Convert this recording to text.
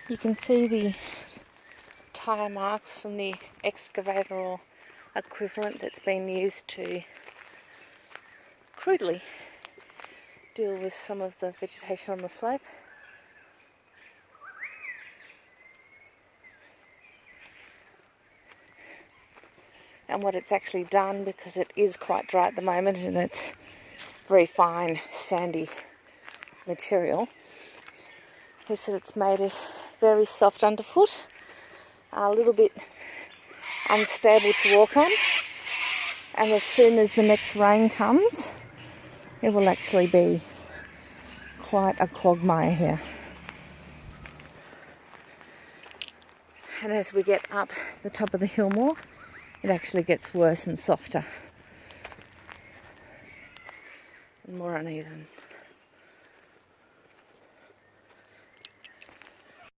You can see the tyre marks from the excavator or equivalent that's been used to crudely deal with some of the vegetation on the slope. And what it's actually done, because it is quite dry at the moment and it's very fine sandy material, is that it's made it very soft underfoot, a little bit unstable to walk on, and as soon as the next rain comes it will actually be quite a quagmire here. And as we get up the top of the hill more, it actually gets worse and softer and more uneven.